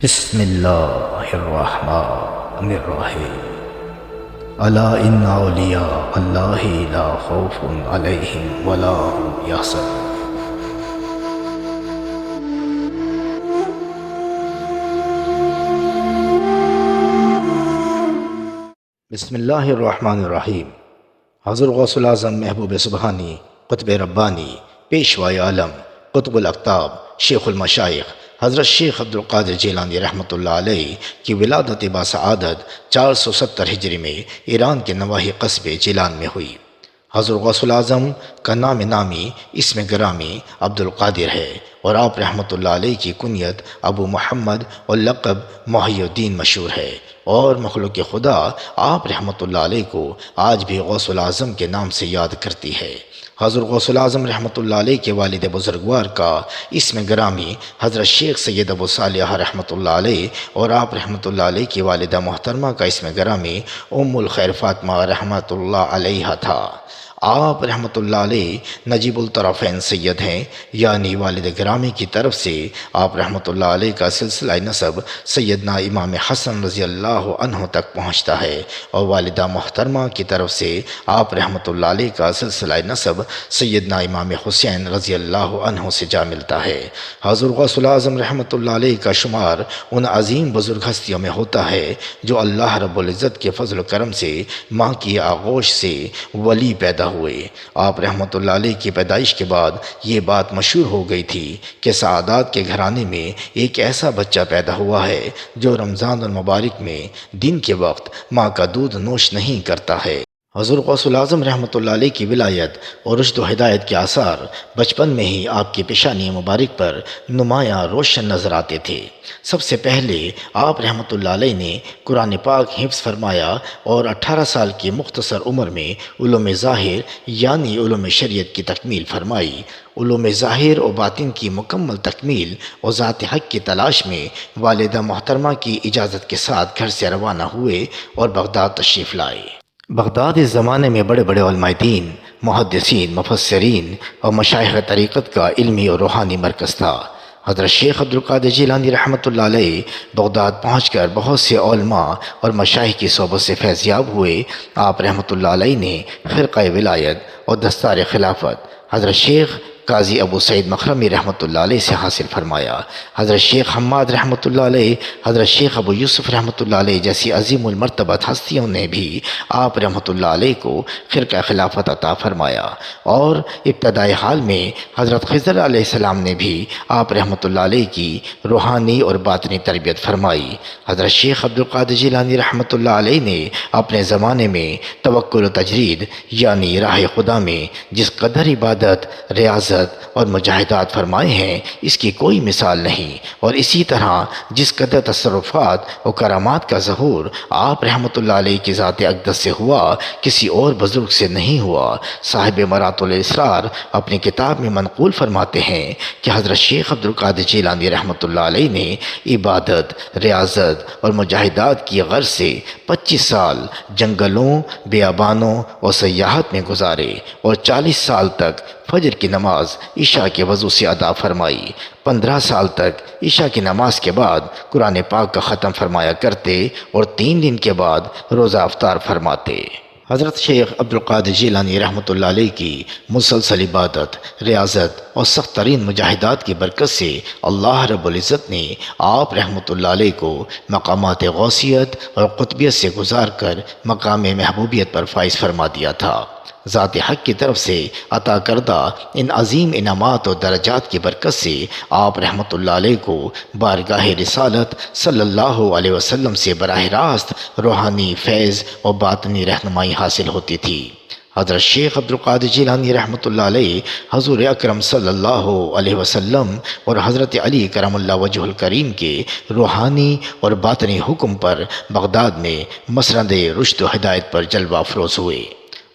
بسم اللہ الرحمن الرحیم الا ان اولیاء اللہ لا خوف علیہم ولا هم یحزنون۔ بسم اللہ الرحمن الرحیم۔ حضرت غوث الاعظم محبوب سبحانی قطب ربانی پیشوائے عالم قطب الاقطاب شیخ المشائخ حضرت شیخ عبدالقادر جیلانی رحمۃ اللہ علیہ کی ولادت باسعادت 470 ہجری میں ایران کے نواحی قصبے جیلان میں ہوئی۔ حضرت غوث الاعظم کا نام نامی اسم گرامی عبدالقادر ہے اور آپ رحمۃ اللہ علیہ کی کنیت ابو محمد اور لقب محی الدین مشہور ہے، اور مخلوق خدا آپ رحمۃ اللہ علیہ کو آج بھی غوث الاعظم کے نام سے یاد کرتی ہے۔ حضرت غوث الاعظم رحمۃ اللہ علیہ کے والد بزرگوار کا اسم گرامی حضرت شیخ سید ابو صالح رحمۃ اللہ علیہ اور آپ رحمۃ اللہ علیہ کی والدہ محترمہ کا اسم گرامی ام الخیر فاطمہ رحمۃ اللہ علیہ تھا۔ آپ رحمۃ اللہ علیہ نجیب الطرفین سید ہیں، یعنی والد گرامی کی طرف سے آپ رحمۃ اللہ علیہ کا سلسلہ نسب سیدنا امام حسن رضی اللہ عنہ تک پہنچتا ہے، اور والدہ محترمہ کی طرف سے آپ رحمۃ اللہ علیہ کا سلسلہ نسب سیدنا امام حسین رضی اللہ عنہ سے جا ملتا ہے۔ حضرت غوث الاعظم رحمۃ اللہ علیہ کا شمار ان عظیم بزرگ ہستیوں میں ہوتا ہے جو اللہ رب العزت کے فضل و کرم سے ماں کی آغوش سے ولی پیدا ہوئے۔ آپ رحمۃ اللہ علیہ کی پیدائش کے بعد یہ بات مشہور ہو گئی تھی کہ سعادات کے گھرانے میں ایک ایسا بچہ پیدا ہوا ہے جو رمضان المبارک میں دن کے وقت ماں کا دودھ نوش نہیں کرتا ہے۔ حضرت غوث الاعظم رحمۃ اللہ علیہ کی ولایت اور رشد و ہدایت کے آثار بچپن میں ہی آپ کی پیشانی مبارک پر نمایاں روشن نظر آتے تھے۔ سب سے پہلے آپ رحمۃ اللہ علیہ نے قرآن پاک حفظ فرمایا اور 18 سال کی مختصر عمر میں علوم ظاہر یعنی علوم شریعت کی تکمیل فرمائی۔ علوم ظاہر و باطن کی مکمل تکمیل اور ذات حق کی تلاش میں والدہ محترمہ کی اجازت کے ساتھ گھر سے روانہ ہوئے اور بغداد تشریف لائے۔ بغداد اس زمانے میں بڑے بڑے علماء دین، محدثین، مفسرین اور مشائخ طریقت کا علمی اور روحانی مرکز تھا۔ حضرت شیخ عبدالقادر جیلانی رحمۃ اللہ علیہ بغداد پہنچ کر بہت سے علماء اور مشائخ کی صحبت سے فیضیاب ہوئے۔ آپ رحمۃ اللہ علیہ نے خرقہ ولایت اور دستار خلافت حضرت شیخ قاضی ابو سعید مخرمی رحمۃ اللہ علیہ سے حاصل فرمایا۔ حضرت شیخ حماد رحمۃ اللہ علیہ، حضرت شیخ ابو یوسف رحمۃ اللہ علیہ جیسی عظیم المرتبت ہستیوں نے بھی آپ رحمۃ اللہ علیہ کو خرقہ خلافت عطا فرمایا، اور ابتدائی حال میں حضرت خضر علیہ السلام نے بھی آپ رحمۃ اللہ علیہ کی روحانی اور باطنی تربیت فرمائی۔ حضرت شیخ عبدالقادر جیلانی رحمۃ اللہ علیہ نے اپنے زمانے میں توکل و تجرید یعنی راہ خدا میں جس قدر عبادت، ریاضت اور مجاہدات فرمائے ہیں اس کی کوئی مثال نہیں، اور اسی طرح جس قدر تصرفات اور کرامات کا ظہور آپ رحمۃ اللہ علیہ کی ذات اقدس سے ہوا کسی اور بزرگ سے نہیں ہوا۔ صاحب مرات الاسرار اپنی کتاب میں منقول فرماتے ہیں کہ حضرت شیخ عبدالقادر جیلانی رحمۃ اللہ علیہ نے عبادت، ریاضت اور مجاہدات کی غرض سے 25 سال جنگلوں، بیابانوں اور سیاحت میں گزارے، اور 40 سال تک فجر کی نماز عشاء کے وضو سے ادا فرمائی۔ 15 سال تک عشاء کی نماز کے بعد قرآن پاک کا ختم فرمایا کرتے اور 3 دن کے بعد روزہ افطار فرماتے۔ حضرت شیخ عبدالقادر جیلانی رحمۃ اللہ علیہ کی مسلسل عبادت، ریاضت اور سخت ترین مجاہدات کی برکت سے اللہ رب العزت نے آپ رحمۃ اللہ علیہ کو مقامات غوثیت اور قطبیت سے گزار کر مقام محبوبیت پر فائز فرما دیا تھا۔ ذات حق کی طرف سے عطا کردہ ان عظیم انعامات اور درجات کی برکت سے آپ رحمۃ اللہ علیہ کو بارگاہ رسالت صلی اللہ علیہ وسلم سے براہ راست روحانی فیض اور باطنی رہنمائی حاصل ہوتی تھی۔ حضرت شیخ عبدالقادر جیلانی رحمۃ اللہ علیہ حضور اکرم صلی اللہ علیہ وسلم اور حضرت علی کرم اللہ وجہ الکریم کے روحانی اور باطنی حکم پر بغداد میں مسند رشد و ہدایت پر جلوہ افروز ہوئے،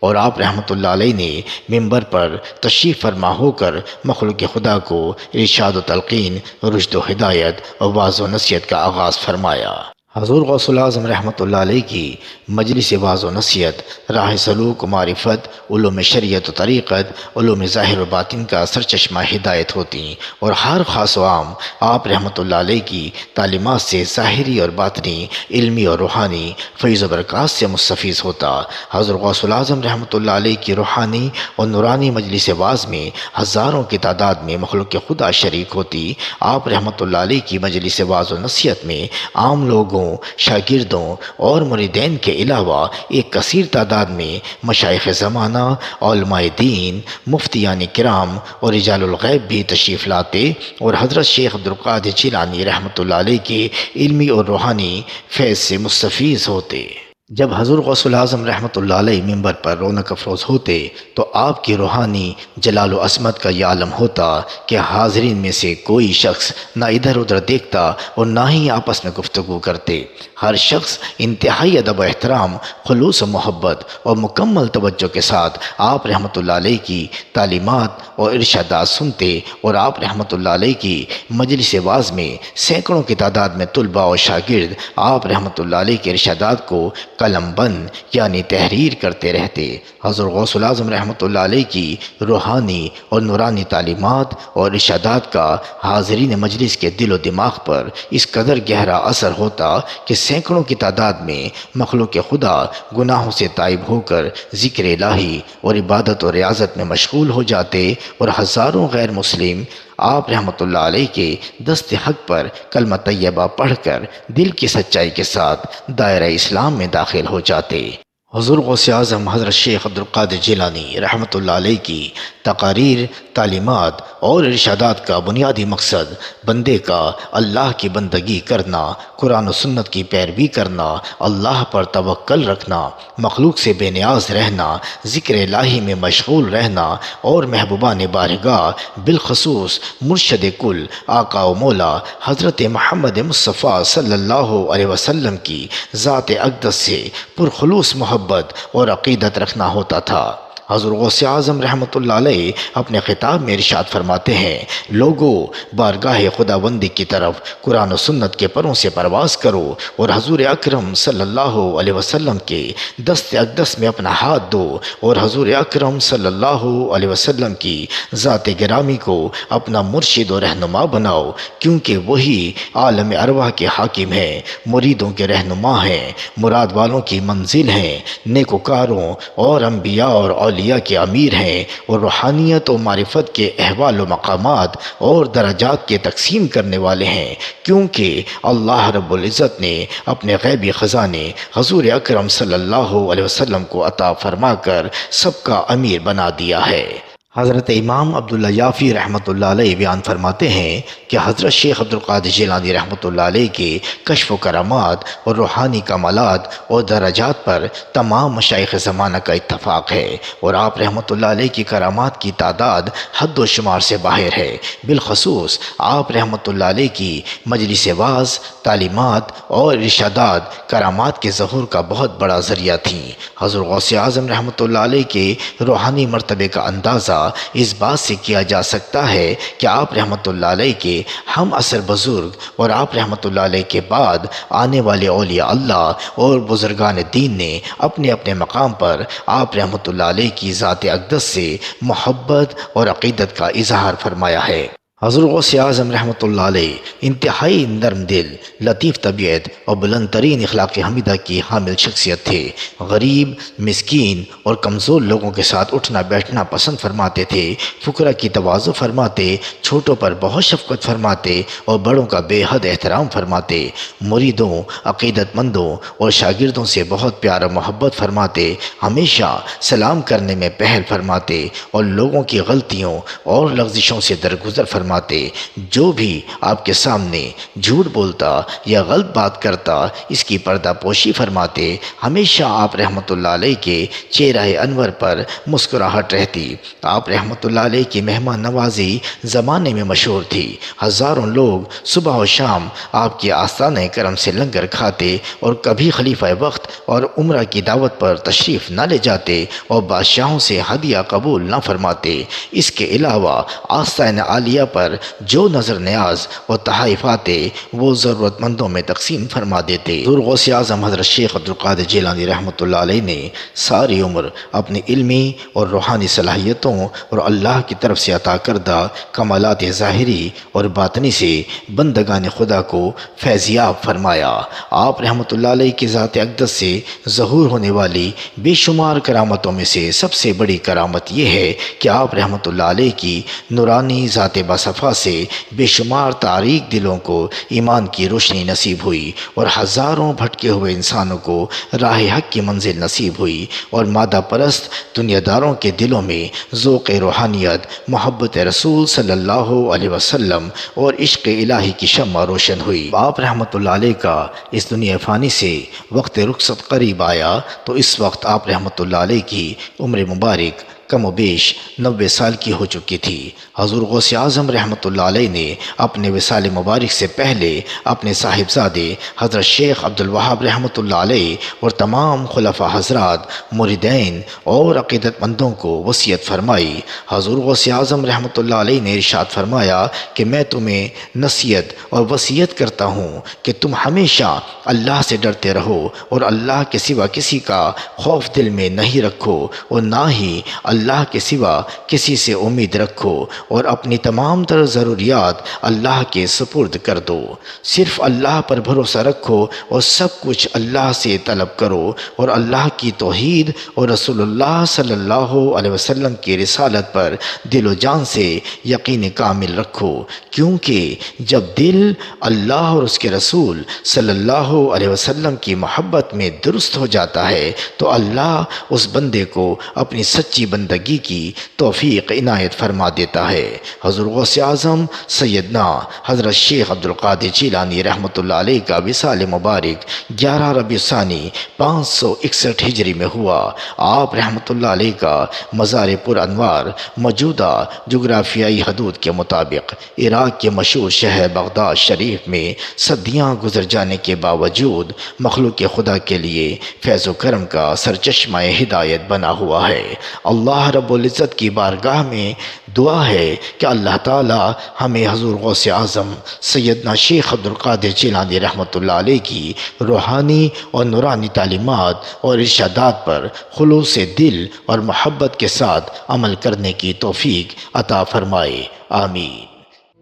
اور آپ رحمۃ اللہ علیہ نے ممبر پر تشریف فرما ہو کر مخلوق خدا کو ارشاد و تلقین، رشد و ہدایت اور واعظ و نصیحت کا آغاز فرمایا۔ حضور غوث الاعظم رحمۃ اللہ علیہ کی مجلس واعظ و نصیحت راہ سلوک و معرفت، علوم شریعت و طریقت، علوم ظاہر و باطن کا سرچشمہ ہدایت ہوتی، اور ہر خاص و عام آپ رحمۃ اللہ علیہ کی تعلیمات سے ظاہری اور باطنی، علمی اور روحانی فیض و برکات سے مستفیض ہوتا۔ حضور غوث الاعظم رحمۃ اللہ علیہ کی روحانی اور نورانی مجلس واعظ میں ہزاروں کی تعداد میں مخلوق خدا شریک ہوتی۔ آپ رحمۃ اللہ علیہ کی مجلس واعظ و نصیحت میں عام لوگوں، شاگردوں اور مریدین کے علاوہ ایک کثیر تعداد میں مشائخ زمانہ، علماء دین، مفتیان کرام اور رجال الغیب بھی تشریف لاتے اور حضرت شیخ عبدالقادر جیلانی رحمۃ اللہ علیہ کے علمی اور روحانی فیض سے مستفیض ہوتے۔ جب حضور غوث الاعظم رحمۃ اللہ علیہ ممبر پر رونق افروز ہوتے تو آپ کی روحانی جلال و عظمت کا یہ عالم ہوتا کہ حاضرین میں سے کوئی شخص نہ ادھر ادھر دیکھتا اور نہ ہی آپس میں گفتگو کرتے۔ ہر شخص انتہائی ادب و احترام، خلوص و محبت اور مکمل توجہ کے ساتھ آپ رحمۃ اللہ علیہ کی تعلیمات اور ارشادات سنتے، اور آپ رحمۃ اللہ علیہ کی مجلس واعظ میں سینکڑوں کی تعداد میں طلباء اور شاگرد آپ رحمۃ اللہ علیہ کے ارشادات کو قلم بند یعنی تحریر کرتے رہتے۔ حضور غوث الاعظم رحمۃ اللہ علیہ کی روحانی اور نورانی تعلیمات اور ارشادات کا حاضرین مجلس کے دل و دماغ پر اس قدر گہرا اثر ہوتا کہ سینکڑوں کی تعداد میں مخلوق خدا گناہوں سے تائب ہو کر ذکر الہی اور عبادت و ریاضت میں مشغول ہو جاتے، اور ہزاروں غیر مسلم آپ رحمۃ اللہ علیہ کے دست حق پر کلمہ طیبہ پڑھ کر دل کی سچائی کے ساتھ دائرہ اسلام میں داخل ہو جاتے۔ حضور غوث اعظم حضرت شیخ عبدالقادر جیلانی رحمۃ اللہ علیہ کی تقاریر، تعلیمات اور ارشادات کا بنیادی مقصد بندے کا اللہ کی بندگی کرنا، قرآن و سنت کی پیروی کرنا، اللہ پر توکل رکھنا، مخلوق سے بے نیاز رہنا، ذکر الہی میں مشغول رہنا، اور محبوبان بارگاہ بالخصوص مرشد کل آقا و مولا حضرت محمد مصطفیٰ صلی اللہ علیہ وسلم کی ذات اقدس سے پرخلوص محبت اور عقیدت رکھنا ہوتا تھا۔ حضور غوث اعظم رحمۃ اللہ علیہ اپنے خطاب میں ارشاد فرماتے ہیں، لوگو بارگاہ خداوندی کی طرف قرآن و سنت کے پروں سے پرواز کرو اور حضور اکرم صلی اللہ علیہ وسلم کے دست اقدس میں اپنا ہاتھ دو، اور حضور اکرم صلی اللہ علیہ وسلم کی ذات گرامی کو اپنا مرشد و رہنما بناؤ، کیونکہ وہی عالم ارواح کے حاکم ہیں، مریدوں کے رہنما ہیں، مراد والوں کی منزل ہیں، نیکوکاروں اور انبیاء اور اولیاء کے امیر ہیں، اور روحانیت و معرفت کے احوال و مقامات اور درجات کے تقسیم کرنے والے ہیں، کیونکہ اللہ رب العزت نے اپنے غیبی خزانے حضور اکرم صلی اللہ علیہ وسلم کو عطا فرما کر سب کا امیر بنا دیا ہے۔ حضرت امام عبداللہ یافی رحمۃ اللہ علیہ بیان فرماتے ہیں کہ حضرت شیخ عبدالقادر جیلانی رحمۃ اللہ علیہ کے کشف و کرامات اور روحانی کمالات اور درجات پر تمام مشائخ زمانہ کا اتفاق ہے، اور آپ رحمۃ اللہ علیہ کی کرامات کی تعداد حد و شمار سے باہر ہے۔ بالخصوص آپ رحمۃ اللہ علیہ کی مجلس واعظ، تعلیمات اور ارشادات کرامات کے ظہور کا بہت بڑا ذریعہ تھیں۔ حضور غوث اعظم رحمۃ اللہ علیہ کے روحانی مرتبے کا اندازہ اس بات سے کیا جا سکتا ہے کہ آپ رحمۃ اللہ علیہ کے ہم عصر بزرگ اور آپ رحمۃ اللہ علیہ کے بعد آنے والے اولیاء اللہ اور بزرگان دین نے اپنے اپنے مقام پر آپ رحمۃ اللہ علیہ کی ذات اقدس سے محبت اور عقیدت کا اظہار فرمایا ہے۔ حضور غوث اعظم رحمۃ اللہ علیہ انتہائی نرم دل، لطیف طبیعت اور بلند ترین اخلاق حمیدہ کی حامل شخصیت تھے۔ غریب، مسکین اور کمزور لوگوں کے ساتھ اٹھنا بیٹھنا پسند فرماتے تھے، فقراء کی تواضع فرماتے، چھوٹوں پر بہت شفقت فرماتے اور بڑوں کا بے حد احترام فرماتے، مریدوں، عقیدت مندوں اور شاگردوں سے بہت پیار و محبت فرماتے، ہمیشہ سلام کرنے میں پہل فرماتے اور لوگوں کی غلطیوں اور لغزشوں سے درگزر فرماتے۔ جو بھی آپ کے سامنے جھوٹ بولتا یا غلط بات کرتا اس کی پردہ پوشی فرماتے۔ ہمیشہ آپ رحمۃ اللہ علیہ کے چہرہ انور پر مسکراہٹ رہتی۔ آپ رحمۃ اللہ علیہ کی مہمان نوازی زمانے میں مشہور تھی۔ ہزاروں لوگ صبح و شام آپ کے آستانہ کرم سے لنگر کھاتے، اور کبھی خلیفہ وقت اور عمرہ کی دعوت پر تشریف نہ لے جاتے اور بادشاہوں سے ہدیہ قبول نہ فرماتے۔ اس کے علاوہ آستانہ عالیہ پر جو نظر نیاز اور تحائف آتے وہ ضرورت مندوں میں تقسیم فرما دیتے۔ حضور غوث اعظم حضرت شیخ عبد القادر جیلانی رحمۃ اللہ علیہ نے ساری عمر اپنی علمی اور روحانی صلاحیتوں اور اللہ کی طرف سے عطا کردہ کمالات ظاہری اور باطنی سے بندگان خدا کو فیضیاب فرمایا۔ آپ رحمۃ اللہ علیہ کی ذات اقدس سے ظہور ہونے والی بے شمار کرامتوں میں سے سب سے بڑی کرامت یہ ہے کہ آپ رحمۃ اللہ علیہ کی نورانی ذات باصفا سے بے شمار تاریک دلوں کو ایمان کی روشنی نصیب ہوئی اور ہزاروں بھٹکے ہوئے انسانوں کو راہ حق کی منزل نصیب ہوئی، اور مادہ پرست دنیا داروں کے دلوں میں ذوق روحانیت، محبت رسول صلی اللہ علیہ وسلم اور عشق الہی کی شمع روشن ہوئی۔ آپ رحمۃ اللہ علیہ کا اس دنیا فانی سے وقت رخصت قریب آیا تو اس وقت آپ رحمۃ اللہ علیہ کی عمر مبارک کم و بیش 90 سال کی ہو چکی تھی۔ حضور غوث اعظم رحمۃ اللہ علیہ نے اپنے وصال مبارک سے پہلے اپنے صاحبزادے حضرت شیخ عبد الوہاب رحمۃ اللہ علیہ اور تمام خلفاء حضرات، مریدین اور عقیدت مندوں کو وصیت فرمائی۔ حضور غوث اعظم رحمۃ اللہ علیہ نے ارشاد فرمایا کہ میں تمہیں نصیحت اور وصیت کرتا ہوں کہ تم ہمیشہ اللہ سے ڈرتے رہو اور اللہ کے سوا کسی کا خوف دل میں نہیں رکھو، اور نہ ہی اللہ کے سوا کسی سے امید رکھو، اور اپنی تمام تر ضروریات اللہ کے سپرد کر دو۔ صرف اللہ پر بھروسہ رکھو اور سب کچھ اللہ سے طلب کرو، اور اللہ کی توحید اور رسول اللہ صلی اللہ علیہ وسلم کی رسالت پر دل و جان سے یقین کامل رکھو، کیونکہ جب دل اللہ اور اس کے رسول صلی اللہ علیہ وسلم کی محبت میں درست ہو جاتا ہے تو اللہ اس بندے کو اپنی سچی بندگی کی توفیق عنایت فرما دیتا ہے۔ حضور غوث اعظم سیدنا حضرت شیخ عبد القادر جیلانی رحمۃ اللہ علیہ کا وصال مبارک 11 ربیع ثانی 561 ہجری میں ہوا۔ آپ رحمۃ اللہ علیہ کا مزار پر انوار موجودہ جغرافیائی حدود کے مطابق عراق کے مشہور شہر بغداد شریف میں صدیاں گزر جانے کے باوجود مخلوق خدا کے لیے فیض و کرم کا سرچشمہ ہدایت بنا ہوا ہے۔ اللہ رب العزت کی بارگاہ میں دعا ہے کہ اللہ تعالی ہمیں حضور غوث اعظم سیدنا شیخ عبد القادر جیلانی رحمۃ اللہ علیہ کی روحانی اور نورانی تعلیمات اور ارشادات پر خلوص دل اور محبت کے ساتھ عمل کرنے کی توفیق عطا فرمائے، آمین۔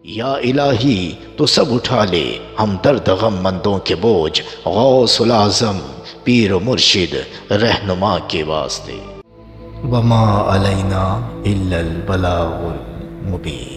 یا الہی تو سب اٹھا لے ہم درد غم مندوں کے بوجھ، غوث الاعظم پیر و مرشد رہنما کے واسطے۔ وما علینا الا البلاغ المبین۔